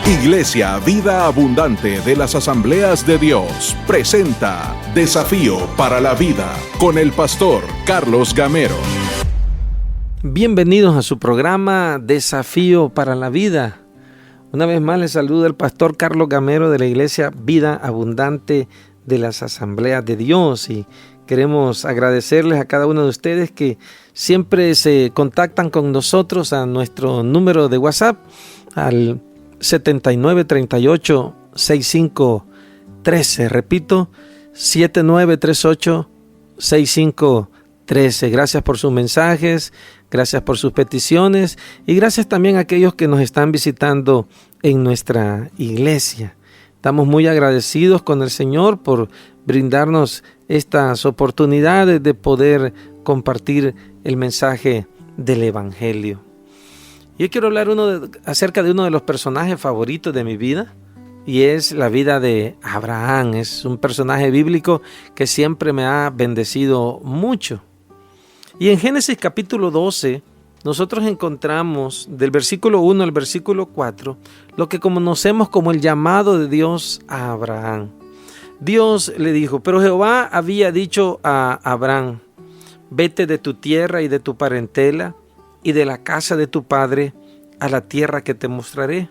Iglesia Vida Abundante de las Asambleas de Dios presenta Desafío para la Vida con el pastor Carlos Gamero. Bienvenidos a su programa Desafío para la Vida. Una vez más les saluda el pastor Carlos Gamero de la Iglesia Vida Abundante de las Asambleas de Dios, y queremos agradecerles a cada uno de ustedes que siempre se contactan con nosotros a nuestro número de WhatsApp al 7938-6513. Repito, 7938-6513. Gracias por sus mensajes, gracias por sus peticiones y gracias también a aquellos que nos están visitando en nuestra iglesia. Estamos muy agradecidos con el Señor por brindarnos estas oportunidades de poder compartir el mensaje del Evangelio. Yo quiero hablar acerca de uno de los personajes favoritos de mi vida, y es la vida de Abraham. Es un personaje bíblico que siempre me ha bendecido mucho. Y en Génesis capítulo 12, nosotros encontramos del versículo 1 al versículo 4 lo que conocemos como el llamado de Dios a Abraham. Dios le dijo, pero Jehová había dicho a Abraham, vete de tu tierra y de tu parentela y de la casa de tu padre a la tierra que te mostraré.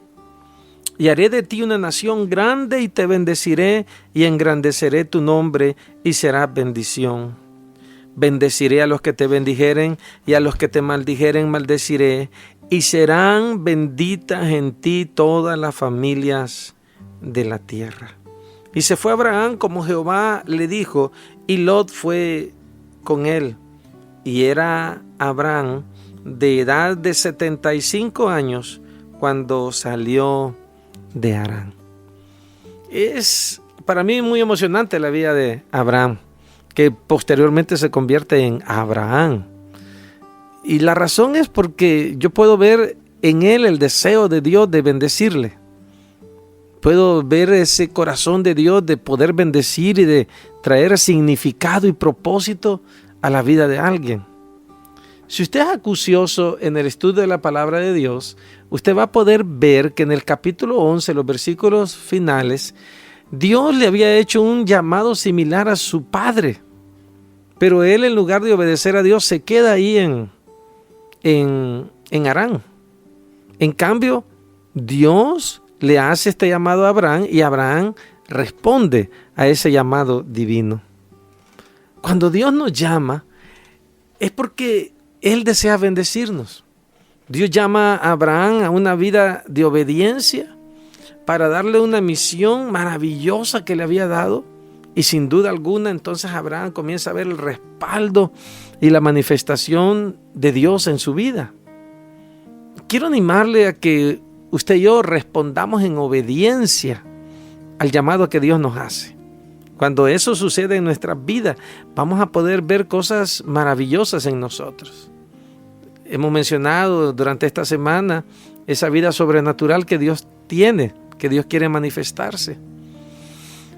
Y haré de ti una nación grande y te bendeciré y engrandeceré tu nombre y serás bendición. Bendeciré a los que te bendijeren y a los que te maldijeren maldeciré, y serán benditas en ti todas las familias de la tierra. Y se fue Abraham como Jehová le dijo, y Lot fue con él. Y era Abraham de edad de 75 años cuando salió de Harán. Es para mí muy emocionante la vida de Abraham, que posteriormente se convierte en Abraham. Y la razón es porque yo puedo ver en él el deseo de Dios de bendecirle. Puedo ver ese corazón de Dios de poder bendecir y de traer significado y propósito a la vida de alguien. Si usted es acucioso en el estudio de la palabra de Dios, usted va a poder ver que en el capítulo 11, los versículos finales, Dios le había hecho un llamado similar a su padre, pero él, en lugar de obedecer a Dios, se queda ahí en Harán. En cambio, Dios le hace este llamado a Abraham y Abraham responde a ese llamado divino. Cuando Dios nos llama, es porque Él desea bendecirnos. Dios llama a Abraham a una vida de obediencia para darle una misión maravillosa que le había dado. Y sin duda alguna, entonces Abraham comienza a ver el respaldo y la manifestación de Dios en su vida. Quiero animarle a que usted y yo respondamos en obediencia al llamado que Dios nos hace. Cuando eso sucede en nuestras vidas, vamos a poder ver cosas maravillosas en nosotros. Hemos mencionado durante esta semana esa vida sobrenatural que Dios tiene, que Dios quiere manifestarse.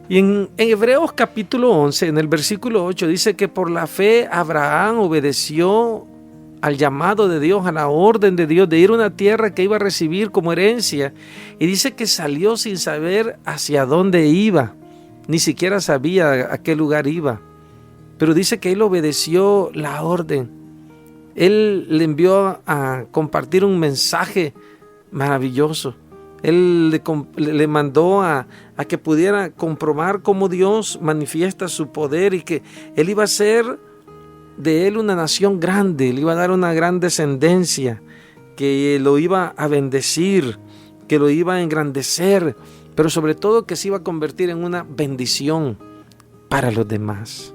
Y en Hebreos capítulo 11, en el versículo 8, dice que por la fe Abraham obedeció al llamado de Dios, a la orden de Dios de ir a una tierra que iba a recibir como herencia. Y dice que salió sin saber hacia dónde iba. Ni siquiera sabía a qué lugar iba. Pero dice que él obedeció la orden. Él le envió a compartir un mensaje maravilloso. Él le mandó a que pudiera comprobar cómo Dios manifiesta su poder y que él iba a ser de él una nación grande. Le iba a dar una gran descendencia, que lo iba a bendecir, que lo iba a engrandecer, pero sobre todo que se iba a convertir en una bendición para los demás.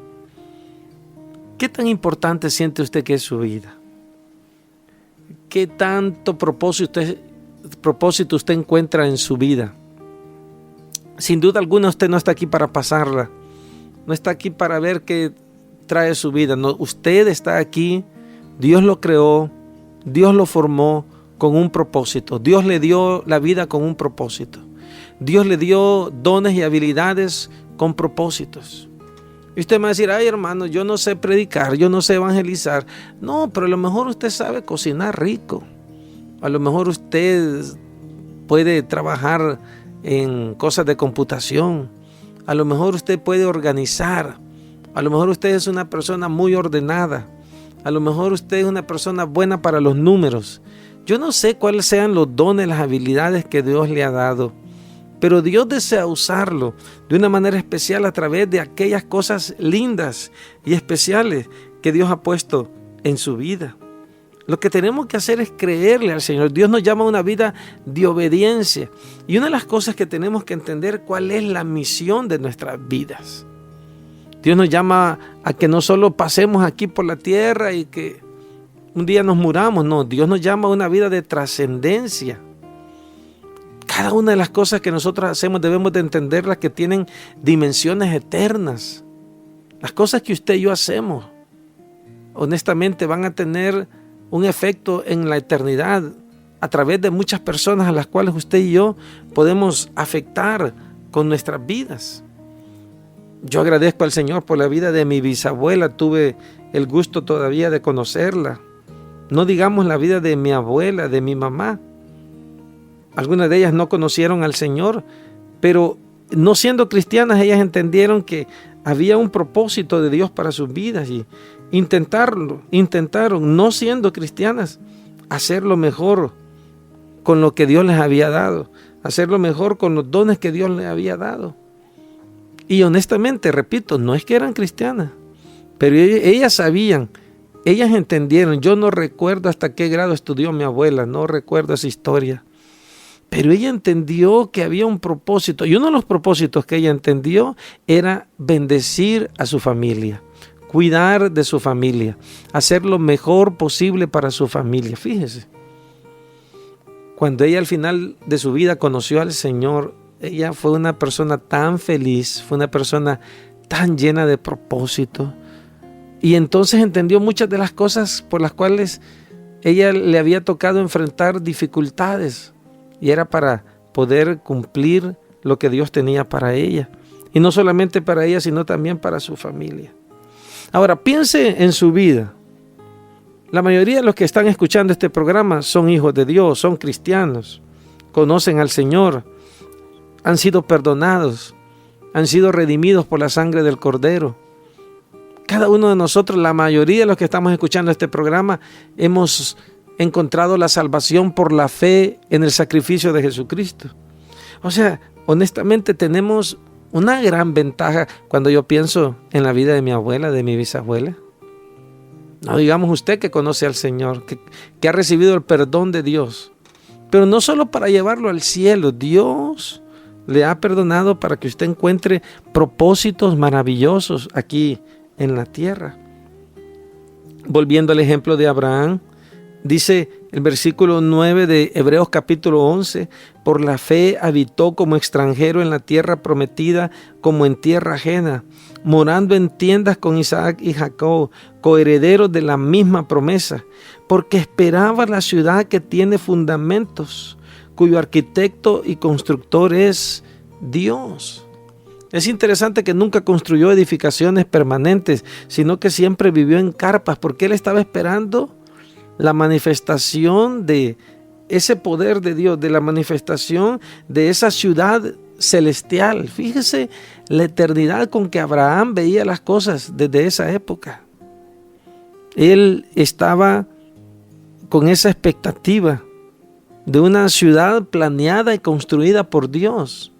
¿Qué tan importante siente usted que es su vida? ¿Qué tanto propósito usted encuentra en su vida? Sin duda alguna usted no está aquí para pasarla, no está aquí para ver qué trae su vida. No, usted está aquí, Dios lo creó, Dios lo formó con un propósito. Dios le dio la vida con un propósito. Dios le dio dones y habilidades con propósitos. Y usted me va a decir, ay hermano, yo no sé predicar, yo no sé evangelizar. No, pero a lo mejor usted sabe cocinar rico. A lo mejor usted puede trabajar en cosas de computación. A lo mejor usted puede organizar. A lo mejor usted es una persona muy ordenada. A lo mejor usted es una persona buena para los números. Yo no sé cuáles sean los dones, las habilidades que Dios le ha dado, pero Dios desea usarlo de una manera especial a través de aquellas cosas lindas y especiales que Dios ha puesto en su vida. Lo que tenemos que hacer es creerle al Señor. Dios nos llama a una vida de obediencia. Y una de las cosas que tenemos que entender, cuál es la misión de nuestras vidas. Dios nos llama a que no solo pasemos aquí por la tierra y que un día nos muramos. No, Dios nos llama a una vida de trascendencia. Cada una de las cosas que nosotros hacemos debemos de entenderlas, que tienen dimensiones eternas. Las cosas que usted y yo hacemos, honestamente, van a tener un efecto en la eternidad a través de muchas personas a las cuales usted y yo podemos afectar con nuestras vidas. Yo agradezco al Señor por la vida de mi bisabuela. Tuve el gusto todavía de conocerla. No digamos la vida de mi abuela, de mi mamá. Algunas de ellas no conocieron al Señor, pero no siendo cristianas, ellas entendieron que había un propósito de Dios para sus vidas y intentaron, no siendo cristianas, hacerlo mejor con lo que Dios les había dado, hacerlo mejor con los dones que Dios les había dado. Y honestamente, repito, no es que eran cristianas, pero ellas sabían, ellas entendieron. Yo no recuerdo hasta qué grado estudió mi abuela, no recuerdo esa historia, pero ella entendió que había un propósito, y uno de los propósitos que ella entendió era bendecir a su familia, cuidar de su familia, hacer lo mejor posible para su familia. Fíjese, cuando ella al final de su vida conoció al Señor, ella fue una persona tan feliz, fue una persona tan llena de propósito, y entonces entendió muchas de las cosas por las cuales ella le había tocado enfrentar dificultades, y era para poder cumplir lo que Dios tenía para ella, y no solamente para ella, sino también para su familia. Ahora, piense en su vida. La mayoría de los que están escuchando este programa son hijos de Dios, son cristianos, conocen al Señor, han sido perdonados, han sido redimidos por la sangre del Cordero. Cada uno de nosotros, la mayoría de los que estamos escuchando este programa, hemos encontrado la salvación por la fe en el sacrificio de Jesucristo. O sea, honestamente tenemos una gran ventaja cuando yo pienso en la vida de mi abuela, de mi bisabuela. No digamos usted que conoce al Señor, que ha recibido el perdón de Dios, pero no solo para llevarlo al cielo. Dios le ha perdonado para que usted encuentre propósitos maravillosos aquí en la tierra. Volviendo al ejemplo de Abraham, dice el versículo 9 de Hebreos capítulo 11, por la fe habitó como extranjero en la tierra prometida, como en tierra ajena, morando en tiendas con Isaac y Jacob, coherederos de la misma promesa, porque esperaba la ciudad que tiene fundamentos, cuyo arquitecto y constructor es Dios. Es interesante que nunca construyó edificaciones permanentes, sino que siempre vivió en carpas, porque él estaba esperando la manifestación de ese poder de Dios, de la manifestación de esa ciudad celestial. Fíjese la eternidad con que Abraham veía las cosas desde esa época. Él estaba con esa expectativa de una ciudad planeada y construida por Dios.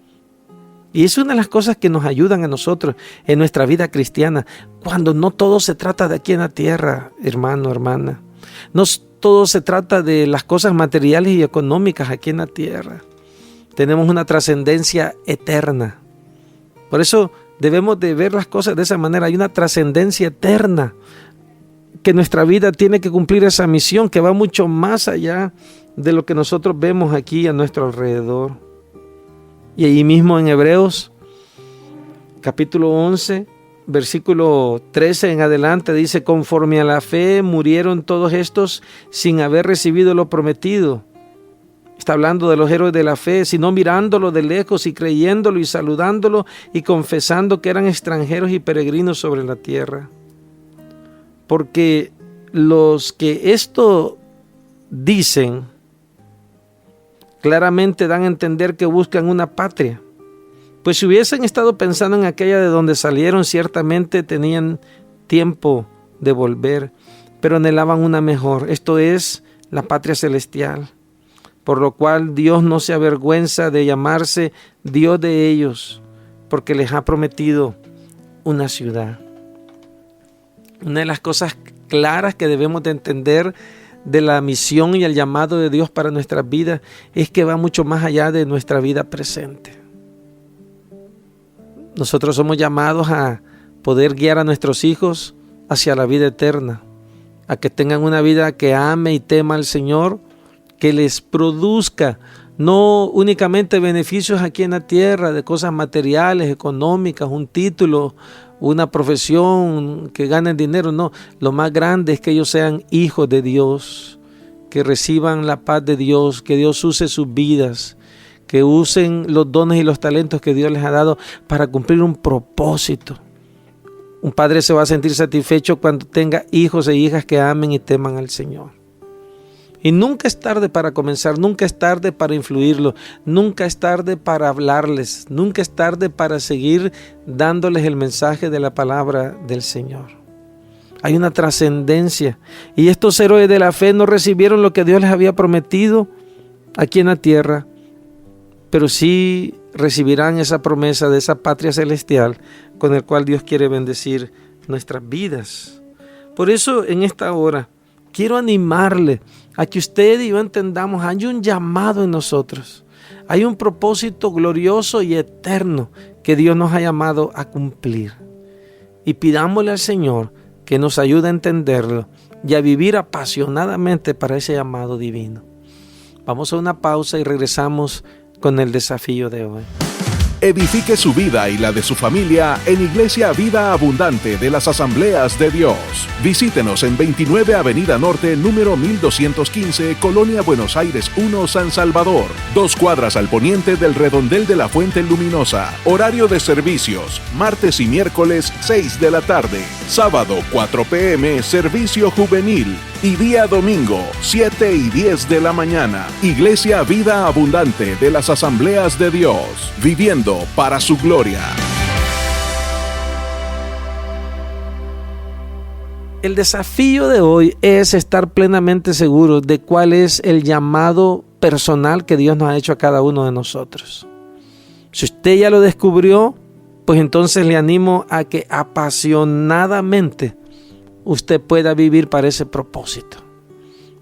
Y es una de las cosas que nos ayudan a nosotros en nuestra vida cristiana, cuando no todo se trata de aquí en la tierra, hermano, hermana. No todo se trata de las cosas materiales y económicas aquí en la tierra. Tenemos una trascendencia eterna. Por eso debemos de ver las cosas de esa manera. Hay una trascendencia eterna, que nuestra vida tiene que cumplir esa misión que va mucho más allá de lo que nosotros vemos aquí a nuestro alrededor. Y ahí mismo en Hebreos capítulo 11, versículo 13 en adelante, dice: conforme a la fe murieron todos estos sin haber recibido lo prometido. Está hablando de los héroes de la fe, sino mirándolo de lejos y creyéndolo y saludándolo y confesando que eran extranjeros y peregrinos sobre la tierra. Porque los que esto dicen claramente dan a entender que buscan una patria. Pues si hubiesen estado pensando en aquella de donde salieron, ciertamente tenían tiempo de volver, pero anhelaban una mejor, esto es, la patria celestial. Por lo cual Dios no se avergüenza de llamarse Dios de ellos, porque les ha prometido una ciudad. Una de las cosas claras que debemos de entender de la misión y el llamado de Dios para nuestras vidas es que va mucho más allá de nuestra vida presente. Nosotros somos llamados a poder guiar a nuestros hijos hacia la vida eterna, a que tengan una vida que ame y tema al Señor, que les produzca no únicamente beneficios aquí en la tierra, de cosas materiales, económicas, un título, una profesión, que ganen dinero, no. Lo más grande es que ellos sean hijos de Dios, que reciban la paz de Dios, que Dios use sus vidas, que usen los dones y los talentos que Dios les ha dado para cumplir un propósito. Un padre se va a sentir satisfecho cuando tenga hijos e hijas que amen y teman al Señor. Y nunca es tarde para comenzar, nunca es tarde para influirlo, nunca es tarde para hablarles, nunca es tarde para seguir dándoles el mensaje de la palabra del Señor. Hay una trascendencia y estos héroes de la fe no recibieron lo que Dios les había prometido aquí en la tierra, pero sí recibirán esa promesa de esa patria celestial con el cual Dios quiere bendecir nuestras vidas. Por eso en esta hora quiero animarle a que usted y yo entendamos, hay un llamado en nosotros, hay un propósito glorioso y eterno que Dios nos ha llamado a cumplir. Y pidámosle al Señor que nos ayude a entenderlo y a vivir apasionadamente para ese llamado divino. Vamos a una pausa y regresamos con el desafío de hoy. Edifique su vida y la de su familia en Iglesia Vida Abundante de las Asambleas de Dios. Visítenos en 29 Avenida Norte, número 1215, Colonia Buenos Aires 1, San Salvador. 2 cuadras al poniente del redondel de la Fuente Luminosa. Horario de servicios, martes y miércoles 6 de la tarde. Sábado 4 p.m, servicio juvenil. Y día domingo, 7 y 10 de la mañana. Iglesia Vida Abundante de las Asambleas de Dios. Viviendo para su gloria. El desafío de hoy es estar plenamente seguros de cuál es el llamado personal que Dios nos ha hecho a cada uno de nosotros. Si usted ya lo descubrió, pues entonces le animo a que apasionadamente usted pueda vivir para ese propósito.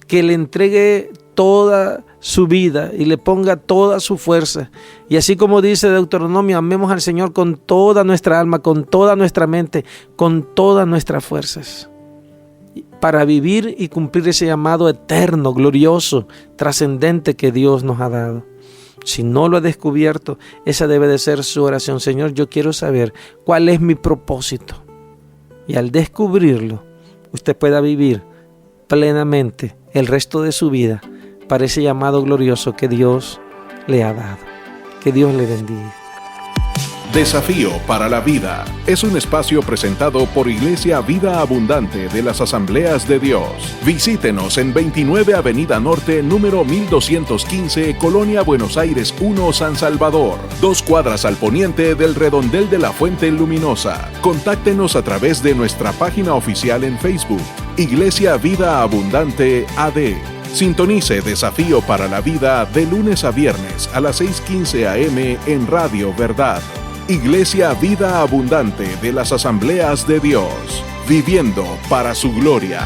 Que le entregue toda su vida y le ponga toda su fuerza. Y así como dice Deuteronomio, amemos al Señor con toda nuestra alma, con toda nuestra mente, con todas nuestras fuerzas. Para vivir y cumplir ese llamado eterno, glorioso, trascendente que Dios nos ha dado. Si no lo ha descubierto, esa debe de ser su oración. Señor, yo quiero saber cuál es mi propósito. Y al descubrirlo, usted pueda vivir plenamente el resto de su vida para ese llamado glorioso que Dios le ha dado. Que Dios le bendiga. Desafío para la Vida es un espacio presentado por Iglesia Vida Abundante de las Asambleas de Dios. Visítenos en 29 Avenida Norte, número 1215, Colonia Buenos Aires 1, San Salvador. 2 cuadras al poniente del redondel de la Fuente Luminosa. Contáctenos a través de nuestra página oficial en Facebook, Iglesia Vida Abundante AD. Sintonice Desafío para la Vida de lunes a viernes a las 6:15 a.m. en Radio Verdad. Iglesia Vida Abundante de las Asambleas de Dios, viviendo para su gloria.